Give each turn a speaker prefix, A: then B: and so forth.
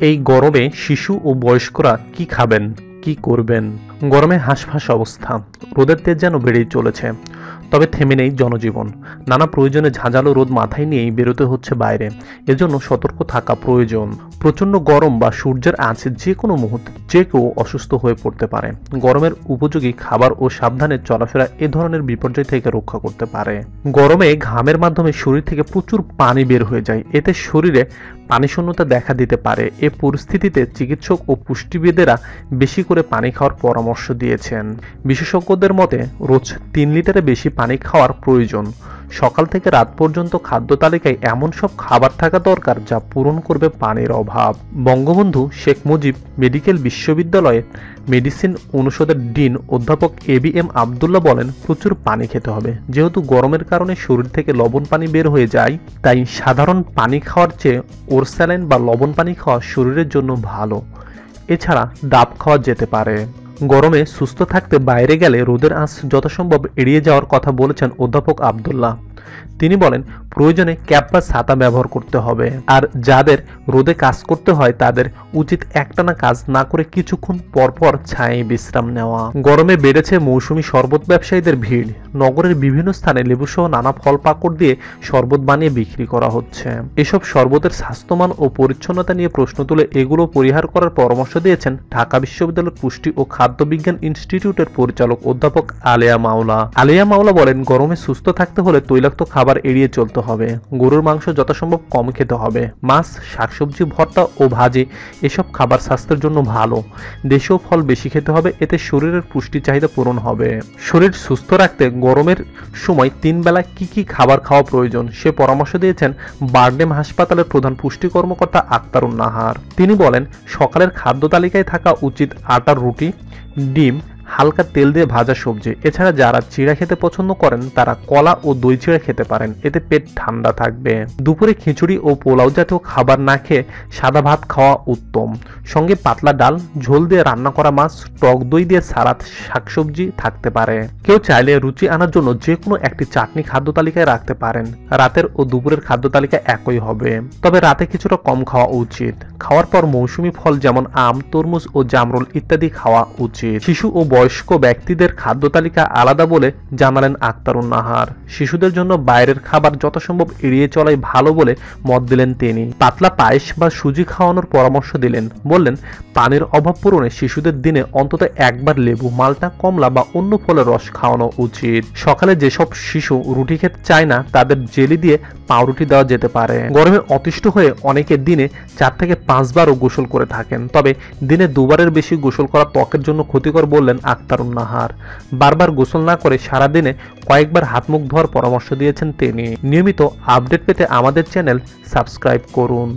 A: এই গরমে শিশু ও বয়স্করা কি খাবেন, কি করবেন? গরমে হাঁসফাঁস অবস্থা, রোদের তেজ যেন বেড়েই চলেছে। তবে থেমে নেই জনজীবন। নানা প্রয়োজনে ঝাঁঝালো রোদ মাথায় নিয়েই বেরোতে হচ্ছে বাইরে। এজন্য সতর্ক থাকা প্রয়োজন। প্রচণ্ড গরম বা সূর্যের আঁচ যে কোনো মুহূর্তে যে কেউ অসুস্থ হয়ে পড়তে পারে। গরমের উপযোগী খাবার ও সাবধানে চলাফেরা এ ধরনের বিপর্যয় থেকে রক্ষা করতে পারে। গরমে ঘামের মাধ্যমে শরীর থেকে প্রচুর পানি বের হয়ে যায়, এতে শরীরে পানিশূন্যতা দেখা দিতে পারে। এ পরিস্থিতিতে চিকিৎসক ও পুষ্টিবিদেরা বেশি করে পানি খাওয়ার পরামর্শ দিয়েছেন। বিশেষজ্ঞদের মতে রোজ 3 লিটারের বেশি পানি খাওয়ার প্রয়োজন। সকাল থেকে রাত পর্যন্ত খাদ্য তালিকায় এমন সব খাবার থাকা দরকার যা পূরণ করবে পানির অভাব। বঙ্গবন্ধু শেখ মুজিব মেডিকেল বিশ্ববিদ্যালয়ের মেডিসিন অনুষদের ডিন অধ্যাপক ABM আবদুল্লাহ বলেন, প্রচুর পানি খেতে হবে। যেহেতু গরমের কারণে শরীর থেকে লবণ পানি বের হয়ে যায়, তাই সাধারণ পানি খাওয়ার চেয়ে ওরস্যালাইন বা লবণ পানি খাওয়া শরীরের জন্য ভালো। এছাড়া ডাব খাওয়া যেতে পারে। গরমে সুস্থ থাকতে বাইরে গেলে রোদের আঁচ যথাসম্ভব এড়িয়ে যাওয়ার কথা বলেছেন অধ্যাপক আবদুল্লাহ। তিনি বলেন, প্রয়োজনে ক্যাপ বা ছাতা ব্যবহার করতে হবে। আর যাদের রোদে কাজ করতে হয় তাদের উচিত একটানা কাজ না করে কিছুক্ষণ পরপর ছায়ায় বিশ্রাম নেওয়া। গরমে বেড়েছে মৌসুমী শরবত ব্যবসায়ীদের ভিড়। নগরের বিভিন্ন স্থানে লেবুসহ নানা ফল পাকড় দিয়ে শরবত বানিয়ে বিক্রি করা হচ্ছে। এসব শরবতের স্বাস্থ্যমান ও পরিচ্ছন্নতা নিয়ে প্রশ্ন তুলে এগুলো পরিহার করার পরামর্শ দিয়েছেন ঢাকা বিশ্ববিদ্যালয়ের পুষ্টি ও খাদ্য বিজ্ঞান ইনস্টিটিউটের পরিচালক অধ্যাপক আলেয়া মাওলা। আলেয়া মাওলা বলেন, গরমে সুস্থ থাকতে হলে তৈলাক্ত খাবার এড়িয়ে চলতে হবে। গরুর মাংস যথাসম্ভব কম খেতে হবে। মাছ, শাকসবজি, ভর্তা ও ভাজি এসব খাবার স্বাস্থ্যের জন্য ভালো। দেশীয় ফল বেশি খেতে হবে, এতে শরীরের পুষ্টি চাহিদা পূরণ হবে। শরীর সুস্থ রাখতে গরমের সময় 3 বেলা কি কি খাবার খাওয়া প্রয়োজন সে পরামর্শ দিয়েছেন বারডেম হাসপাতালের প্রধান পুষ্টি কর্মকর্তা আক্তারুন নাহার। তিনি বলেন, সকালের খাদ্য তালিকায় থাকা উচিত আটার রুটি, ডিম, হালকা তেল দিয়ে ভাজা সবজি। এছাড়া যারা চিড়া খেতে পছন্দ করেন তারা কলা ও দই চিড়া খেতে পারেন, এতে পেট ঠান্ডা থাকবে। দুপুরে খিচুড়ি ও পোলাও জাতীয় খাবার না খেয়ে সাদা ভাত খাওয়া উত্তম। সঙ্গে পাতলা ডাল, ঝোল দিয়ে রান্না করা মাছ, টক দই দিয়ে সালাদ, শাকসবজি থাকতে পারে। কেউ চাইলে রুচি আনার জন্য যে কোনো একটি চাটনি খাদ্য তালিকায় রাখতে পারেন। রাতের ও দুপুরের খাদ্য তালিকা একই হবে, তবে রাতে কিছুটা কম খাওয়া উচিত। খাওয়ার পর মৌসুমী ফল যেমন আম, তরমুজ ও জামরুল ইত্যাদি খাওয়া উচিত। শিশু ও বয়স্ক ব্যক্তিদের খাদ্য তালিকা আলাদা বলে জানালেন আক্তারুন নাহার। শিশুদের জন্য বাইরের খাবার যথাসম্ভব এড়িয়ে চলাই ভালো বলে মত দিলেন তিনি। পাতলা পায়েস বা সুজি খাওয়ানোর পরামর্শ দিলেন। বললেন, পানির অভাব পূরণে শিশুদের দিনে অন্তত একবার লেবু, মাল্টা, কমলা বা অন্য ফলের রস খাওয়ানো উচিত। সকালে যেসব শিশু রুটি খেতে চায় না তাদের জেলি দিয়ে পাউরুটি দেওয়া যেতে পারে। গরমে অতিষ্ঠ হয়ে অনেকে দিনে 4 থেকে 5 বারও গোসল করে থাকেন, তবে দিনে 2 বারের বেশি গোসল করা ত্বকের জন্য ক্ষতিকর বললেন আক্তারুন নাহার। বারবার গোসল না করে সারাদিনে কয়েকবার হাত মুখ ধোয়ার পরামর্শ দিয়েছেন তিনি। নিয়মিত আপডেট পেতে আমাদের চ্যানেল সাবস্ক্রাইব করুন।